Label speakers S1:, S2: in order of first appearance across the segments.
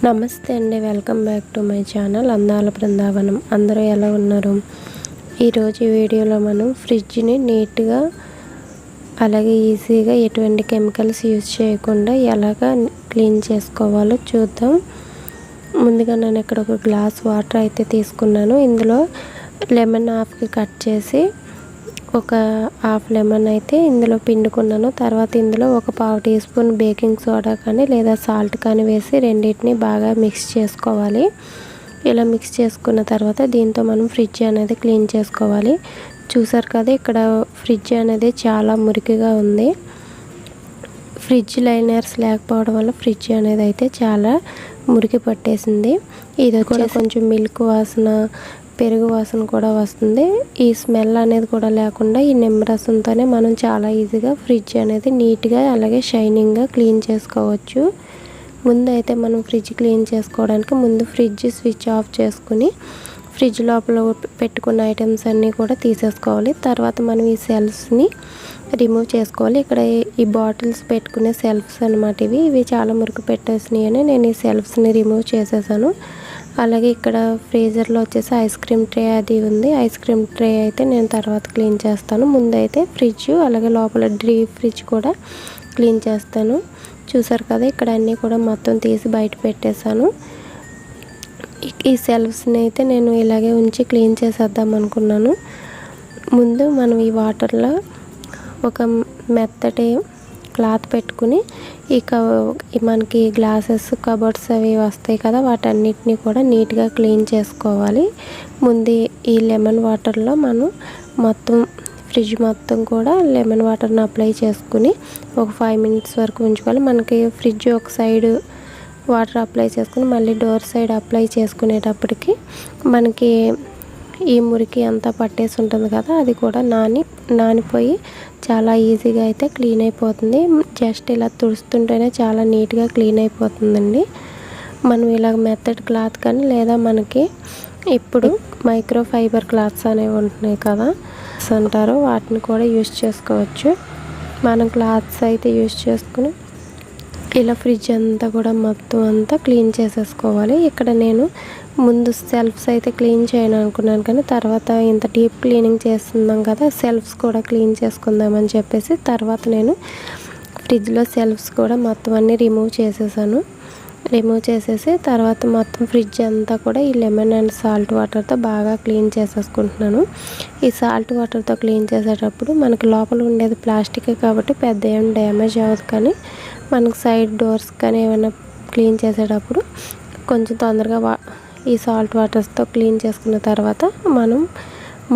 S1: నమస్తే అండి, welcome back to my channel అందాల బృందావనం. అందరూ ఎలా ఉన్నారు? ఈరోజు ఈ వీడియోలో మనం ఫ్రిడ్జ్ని నీట్గా అలాగే ఈజీగా ఎటువంటి కెమికల్స్ యూజ్ చేయకుండా ఎలాగ క్లీన్ చేసుకోవాలో చూద్దాం. ముందుగా నేను ఇక్కడ ఒక గ్లాస్ వాటర్ అయితే తీసుకున్నాను. ఇందులో లెమన్ హాఫ్కి కట్ చేసి ఒక హాఫ్ లెమన్ అయితే ఇందులో పిండుకున్నాను. తర్వాత ఇందులో ఒక పావు టీ స్పూన్ బేకింగ్ సోడా కానీ లేదా సాల్ట్ కానీ వేసి రెండింటిని బాగా మిక్స్ చేసుకోవాలి. ఇలా మిక్స్ చేసుకున్న తర్వాత దీంతో మనం ఫ్రిడ్జ్ అనేది క్లీన్ చేసుకోవాలి. చూసారు కదా, ఇక్కడ ఫ్రిడ్జ్ అనేది చాలా మురికిగా ఉంది. ఫ్రిడ్జ్ లైనర్స్ లేకపోవడం వల్ల ఫ్రిడ్జ్ అనేది అయితే చాలా మురికి పట్టేసింది. ఇది కూడా కొంచెం మిల్క్ వాసన, పెరుగు వాసన కూడా వస్తుంది. ఈ స్మెల్ అనేది కూడా లేకుండా ఈ నిమ్మరసంతోనే మనం చాలా ఈజీగా ఫ్రిడ్జ్ అనేది నీట్గా అలాగే షైనింగ్గా క్లీన్ చేసుకోవచ్చు. ముందు అయితే మనం ఫ్రిడ్జ్ క్లీన్ చేసుకోవడానికి ముందు ఫ్రిడ్జ్ స్విచ్ ఆఫ్ చేసుకుని ఫ్రిడ్జ్ లోపల పెట్టుకున్న ఐటమ్స్ అన్నీ కూడా తీసేసుకోవాలి. తర్వాత మనం ఈ సెల్ఫ్స్ని రిమూవ్ చేసుకోవాలి. ఇక్కడ ఈ బాటిల్స్ పెట్టుకునే సెల్ఫ్స్ అనమాట. ఇవి చాలా మురికి పెట్టేసినాయి అని నేను ఈ సెల్ఫ్స్ని రిమూవ్ చేసేసాను. అలాగే ఇక్కడ ఫ్రీజర్లో వచ్చేసి ఐస్ క్రీమ్ ట్రే అది ఉంది. ఐస్ క్రీమ్ ట్రే అయితే నేను తర్వాత క్లీన్ చేస్తాను. ముందైతే ఫ్రిడ్జ్ అలాగే లోపల డీప్ ఫ్రిడ్జ్ కూడా క్లీన్ చేస్తాను. చూసారు కదా, ఇక్కడ అన్నీ కూడా మొత్తం తీసి బయట పెట్టేశాను. ఈ సెల్ఫ్స్ని అయితే నేను ఇలాగే ఉంచి క్లీన్ చేసేద్దాం అనుకున్నాను. ముందు మనం ఈ వాటర్లో ఒక మెత్తటి క్లాత్ పెట్టుకుని మనకి గ్లాసెస్ కబోర్డ్స్ అవి వస్తాయి కదా, వాటన్నిటిని కూడా నీట్గా క్లీన్ చేసుకోవాలి. ముందు ఈ లెమన్ వాటర్లో మనం మొత్తం ఫ్రిడ్జ్ మొత్తం కూడా లెమన్ వాటర్ని అప్లై చేసుకుని ఒక 5 minutes వరకు ఉంచుకోవాలి. మనకి ఫ్రిడ్జ్ ఒక సైడ్ వాటర్ అప్లై చేసుకుని మళ్ళీ డోర్ సైడ్ అప్లై చేసుకునేటప్పటికి మనకి ఈ మురికి అంతా పట్టేసి ఉంటుంది కదా, అది కూడా నానిపోయి చాలా ఈజీగా అయితే క్లీన్ అయిపోతుంది. జస్ట్ ఇలా తుడుస్తుంటేనే చాలా నీట్గా క్లీన్ అయిపోతుందండి. మనం ఇలా మెత్తడ్ క్లాత్ కానీ లేదా మనకి ఇప్పుడు మైక్రో ఫైబర్ క్లాత్స్ అనేవి ఉంటున్నాయి కదా అంటారు, వాటిని కూడా యూజ్ చేసుకోవచ్చు. మనం క్లాత్స్ అయితే యూజ్ చేసుకుని ఇలా ఫ్రిడ్జ్ అంతా కూడా మొత్తం అంతా క్లీన్ చేసేసుకోవాలి. ఇక్కడ నేను ముందు సెల్ఫ్స్ అయితే క్లీన్ చేయను అనుకున్నాను, కానీ తర్వాత ఇంత డీప్ క్లీనింగ్ చేస్తున్నాం కదా, సెల్ఫ్స్ కూడా క్లీన్ చేసుకుందామని చెప్పేసి తర్వాత నేను ఫ్రిడ్జ్లో సెల్ఫ్స్ కూడా మొత్తం అన్నీ రిమూవ్ చేసేసి తర్వాత మొత్తం ఫ్రిడ్జ్ అంతా కూడా ఈ లెమన్ అండ్ సాల్ట్ వాటర్తో బాగా క్లీన్ చేసేసుకుంటున్నాను. ఈ సాల్ట్ వాటర్తో క్లీన్ చేసేటప్పుడు మనకి లోపల ఉండేది ప్లాస్టిక్ కాబట్టి పెద్ద ఏం డ్యామేజ్ అవ్వదు, కానీ మనకు సైడ్ డోర్స్ కానీ ఏమైనా క్లీన్ చేసేటప్పుడు కొంచెం తొందరగా ఈ సాల్ట్ వాటర్స్తో క్లీన్ చేసుకున్న తర్వాత మనం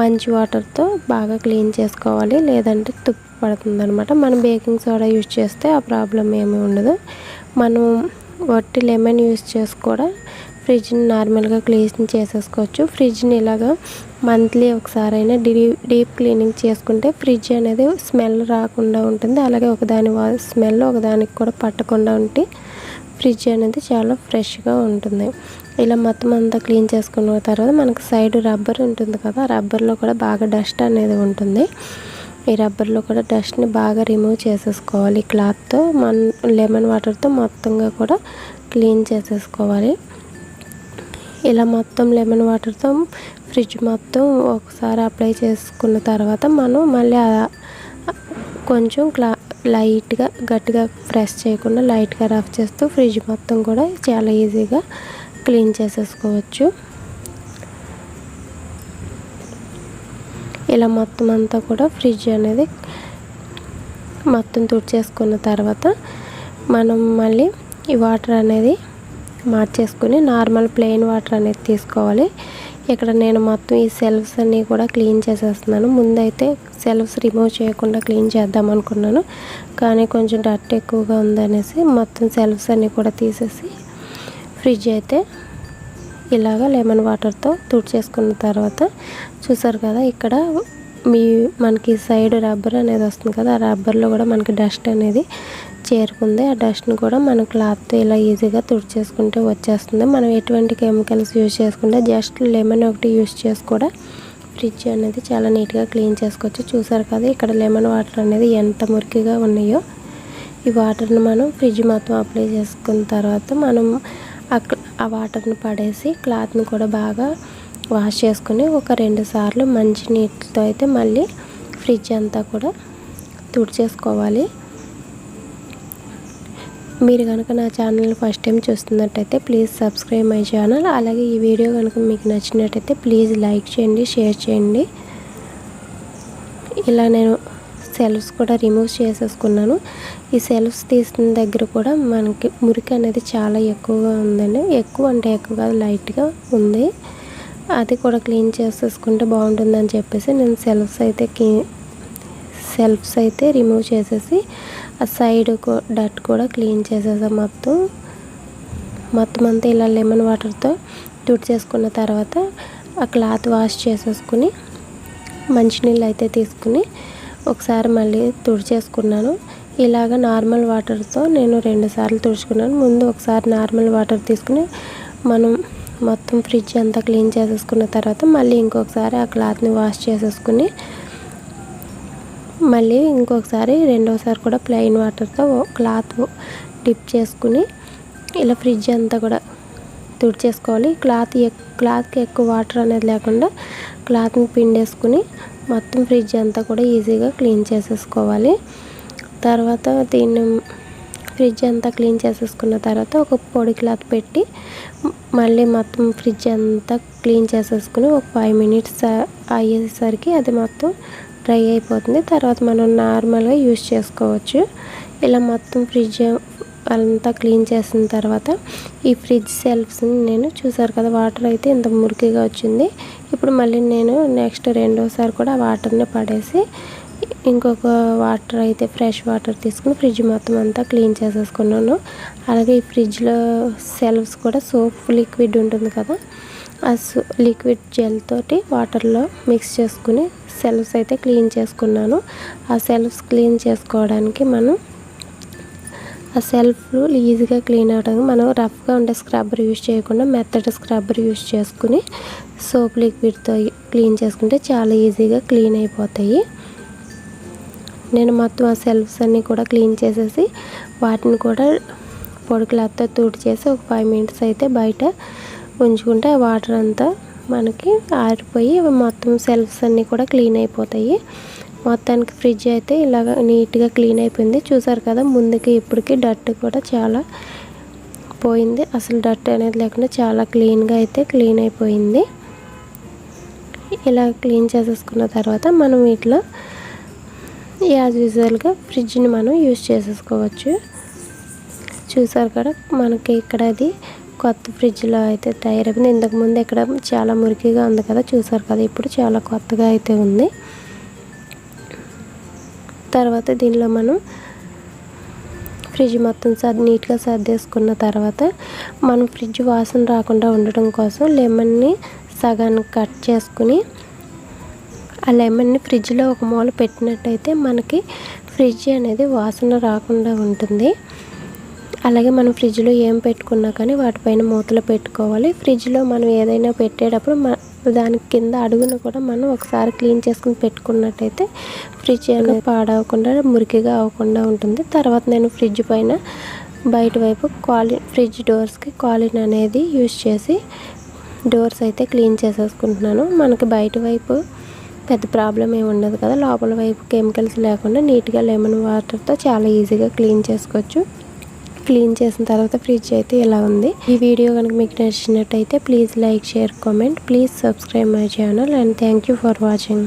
S1: మంచి వాటర్తో బాగా క్లీన్ చేసుకోవాలి, లేదంటే తుప్పు పడుతుంది అనమాట. మనం బేకింగ్ సోడా యూజ్ చేస్తే ఆ ప్రాబ్లం ఏమీ ఉండదు. మనం వట్టి లెమన్ యూజ్ చేసి కూడా ఫ్రిడ్జ్ని నార్మల్గా క్లీన్ చేసేసుకోవచ్చు. ఫ్రిడ్జ్ని ఇలాగా మంత్లీ ఒకసారైనా డీప్ క్లీనింగ్ చేసుకుంటే ఫ్రిడ్జ్ అనేది స్మెల్ రాకుండా ఉంటుంది. అలాగే ఒకదాని స్మెల్ ఒకదానికి కూడా పట్టకుండా ఉంటే ఫ్రిడ్జ్ అనేది చాలా ఫ్రెష్గా ఉంటుంది. ఇలా మొత్తం అంతా క్లీన్ చేసుకున్న తర్వాత మనకు సైడ్ రబ్బర్ ఉంటుంది కదా, రబ్బర్లో కూడా బాగా డస్ట్ అనేది ఉంటుంది. ఈ రబ్బర్లో కూడా డస్ట్ని బాగా రిమూవ్ చేసేసుకోవాలి. క్లాత్తో లెమన్ వాటర్తో మొత్తంగా కూడా క్లీన్ చేసేసుకోవాలి. ఇలా మొత్తం లెమన్ వాటర్తో ఫ్రిడ్జ్ మొత్తం ఒకసారి అప్లై చేసుకున్న తర్వాత మనం మళ్ళీ కొంచెం లైట్గా గట్టిగా ప్రెస్ చేయకుండా లైట్గా రఫ్ చేస్తూ ఫ్రిడ్జ్ మొత్తం కూడా చాలా ఈజీగా క్లీన్ చేసేసుకోవచ్చు. ఇలా మొత్తం అంతా కూడా ఫ్రిడ్జ్ అనేది మొత్తం తుడిచేసుకున్న తర్వాత మనం మళ్ళీ ఈ వాటర్ అనేది మార్చేసుకుని నార్మల్ ప్లెయిన్ వాటర్ అనేది తీసుకోవాలి. ఇక్కడ నేను మొత్తం ఈ సెల్ఫ్స్ అన్నీ కూడా క్లీన్ చేసేస్తున్నాను. ముందైతే సెల్ఫ్స్ రిమూవ్ చేయకుండా క్లీన్ చేద్దాం అనుకున్నాను, కానీ కొంచెం డస్ట్ ఎక్కువగా ఉందనేసి మొత్తం సెల్ఫ్స్ అన్నీ కూడా తీసేసి ఫ్రిడ్జ్ అయితే ఇలాగ లెమన్ వాటర్తో తుడిచేసుకున్న తర్వాత చూసారు కదా, ఇక్కడ మనకి సైడ్ రబ్బర్ అనేది వస్తుంది కదా, ఆ రబ్బర్లో కూడా మనకి డస్ట్ అనేది చేరుకుంది. ఆ డస్ట్ని కూడా మన క్లాత్తో ఇలా ఈజీగా తుడిచేసుకుంటే వచ్చేస్తుంది. మనం ఎటువంటి కెమికల్స్ యూజ్ చేసుకుంటే జస్ట్ లెమన్ ఒకటి యూజ్ చేసి కూడా ఫ్రిడ్జ్ అనేది చాలా నీట్గా క్లీన్ చేసుకోవచ్చు. చూసారు కదా, ఇక్కడ లెమన్ వాటర్ అనేది ఎంత మురికిగా ఉన్నాయో. ఈ వాటర్ని మనం ఫ్రిడ్జ్ మొత్తం అప్లై చేసుకున్న తర్వాత మనం ఆ వాటర్ని పడేసి క్లాత్ని కూడా బాగా వాష్ చేసుకుని ఒక 2 సార్లు మంచి నీటితో అయితే మళ్ళీ ఫ్రిడ్జ్ అంతా కూడా తుడిచేసుకోవాలి. మీరు కనుక నా ఛానల్ ఫస్ట్ టైం చూస్తున్నట్టయితే ప్లీజ్ సబ్స్క్రైబ్ మై ఛానల్. అలాగే ఈ వీడియో కనుక మీకు నచ్చినట్టయితే ప్లీజ్ లైక్ చేయండి, షేర్ చేయండి. ఇలా నేను సెల్ఫ్స్ కూడా రిమూవ్ చేసేసుకున్నాను. ఈ సెల్ఫ్స్ తీసిన దగ్గర కూడా మనకి మురికి అనేది చాలా ఎక్కువగా ఉందండి. ఎక్కువ అంటే ఎక్కువ కాదు, లైట్గా ఉంది. అది కూడా క్లీన్ చేసేసుకుంటే బాగుంటుందని చెప్పేసి నేను సెల్ఫ్స్ అయితే రిమూవ్ చేసేసి ఆ సైడ్ డట్ కూడా క్లీన్ చేసేసాం. మొత్తం అంతా ఇలా లెమన్ వాటర్తో తుడిచేసుకున్న తర్వాత ఆ క్లాత్ వాష్ చేసేసుకుని మంచినీళ్ళు అయితే తీసుకుని ఒకసారి మళ్ళీ తుడిచేసుకున్నాను. ఇలాగ నార్మల్ వాటర్తో నేను 2 సార్లు తుడుచుకున్నాను. ముందు ఒకసారి నార్మల్ వాటర్ తీసుకుని మనం మొత్తం ఫ్రిడ్జ్ అంతా క్లీన్ చేసేసుకున్న తర్వాత మళ్ళీ ఇంకొకసారి ఆ క్లాత్ని వాష్ చేసేసుకుని మళ్ళీ ఇంకొకసారి రెండోసారి కూడా ప్లెయిన్ వాటర్తో క్లాత్ డిప్ చేసుకుని ఇలా ఫ్రిడ్జ్ అంతా కూడా తుడిచేసుకోవాలి. క్లాత్కి ఎక్కువ వాటర్ అనేది లేకుండా క్లాత్ని పిండేసుకుని మొత్తం ఫ్రిడ్జ్ అంతా కూడా ఈజీగా క్లీన్ చేసేసుకోవాలి. తర్వాత దీన్ని ఫ్రిడ్జ్ అంతా క్లీన్ చేసేసుకున్న తర్వాత ఒక పొడి క్లాత్ పెట్టి మళ్ళీ మొత్తం ఫ్రిడ్జ్ అంతా క్లీన్ చేసేసుకుని ఒక 5 మినిట్స్ అయ్యేసరికి అది మొత్తం డ్రై అయిపోతుంది. తర్వాత మనం నార్మల్గా యూజ్ చేసుకోవచ్చు. ఇలా మొత్తం ఫ్రిడ్జ్ అంతా క్లీన్ చేసిన తర్వాత ఈ ఫ్రిడ్జ్ సెల్ఫ్స్ని నేను చూసారు కదా, వాటర్ అయితే ఇంత మురికిగా వచ్చింది. ఇప్పుడు మళ్ళీ నేను నెక్స్ట్ రెండోసారి కూడా వాటర్ని పడేసి ఇంకొక వాటర్ అయితే ఫ్రెష్ వాటర్ తీసుకుని ఫ్రిడ్జ్ మొత్తం అంతా క్లీన్ చేసేసుకున్నాను. అలాగే ఈ ఫ్రిడ్జ్లో సెల్ఫ్స్ కూడా సోప్ లిక్విడ్ ఉంటుంది కదా, ఆ లిక్విడ్ జెల్ తోటి వాటర్లో మిక్స్ చేసుకుని సెల్ఫ్స్ అయితే క్లీన్ చేసుకున్నాను. ఆ సెల్ఫ్స్ క్లీన్ చేసుకోవడానికి ఆ సెల్ఫ్లు ఈజీగా క్లీన్ అవడానికి మనం రఫ్గా ఉండే స్క్రబ్బర్ యూజ్ చేయకుండా మెత్తటి స్క్రబ్బర్ యూజ్ చేసుకుని సోప్ లిక్విడ్తో క్లీన్ చేసుకుంటే చాలా ఈజీగా క్లీన్ అయిపోతాయి. నేను మొత్తం ఆ సెల్ఫ్స్ అన్నీ కూడా క్లీన్ చేసేసి వాటిని కూడా పొడి క్లాత్తో తుడిచేసి ఒక 5 మినిట్స్ అయితే బయట ఉంచుకుంటే ఆ వాటర్ అంతా మనకి ఆరిపోయి మొత్తం సెల్ఫ్స్ అన్నీ కూడా క్లీన్ అయిపోతాయి. మొత్తానికి ఫ్రిడ్జ్ అయితే ఇలాగ నీట్గా క్లీన్ అయిపోయింది. చూసారు కదా, ముందుకి ఇప్పటికి డట్ కూడా చాలా పోయింది. అసలు డట్ అనేది లేకుండా చాలా క్లీన్గా అయితే క్లీన్ అయిపోయింది. ఇలా క్లీన్ చేసేసుకున్న తర్వాత మనం వీటిలో యాజ్ యూజువల్గా ఫ్రిడ్జ్ని మనం యూజ్ చేసేసుకోవచ్చు. చూసారు కదా, మనకి ఇక్కడ అది కొత్త ఫ్రిడ్జ్లో అయితే తయారైపోయింది. ఇంతకుముందు ఇక్కడ చాలా మురికిగా ఉంది కదా, చూసారు కదా, ఇప్పుడు చాలా కొత్తగా అయితే ఉంది. తర్వాత దీనిలో మనం ఫ్రిడ్జ్ మొత్తం నీట్గా సర్దేసుకున్న తర్వాత మనం ఫ్రిడ్జ్ వాసన రాకుండా ఉండడం కోసం లెమన్ని సగానికి కట్ చేసుకుని ఆ లెమన్ని ఫ్రిడ్జ్లో ఒక మూల పెట్టినట్టయితే మనకి ఫ్రిడ్జ్ అనేది వాసన రాకుండా ఉంటుంది. అలాగే మనం ఫ్రిడ్జ్లో ఏం పెట్టుకున్నా కానీ వాటిపైన మూతలు పెట్టుకోవాలి. ఫ్రిడ్జ్లో మనం ఏదైనా పెట్టేటప్పుడు దానికి కింద అడుగున కూడా మనం ఒకసారి క్లీన్ చేసుకుని పెట్టుకున్నట్టయితే ఫ్రిడ్జ్ అనేది పాడవకుండా మురికిగా అవ్వకుండా ఉంటుంది. తర్వాత నేను ఫ్రిడ్జ్ పైన బయట వైపు ఫ్రిడ్జ్ డోర్స్కి కాలిన్ అనేది యూజ్ చేసి డోర్స్ అయితే క్లీన్ చేసేసుకుంటున్నాను. మనకి బయట వైపు పెద్ద ప్రాబ్లం ఏమి ఉండదు కదా, లోపల వైపు కెమికల్స్ లేకుండా నీట్గా లెమన్ వాటర్తో చాలా ఈజీగా క్లీన్ చేసుకోవచ్చు. క్లీన్ చేసిన తర్వాత ఫ్రిడ్జ్ అయితే ఇలా ఉంది. ఈ వీడియో కనుక మీకు నచ్చినట్టయితే please like, share, comment. Please subscribe my channel and thank you for watching.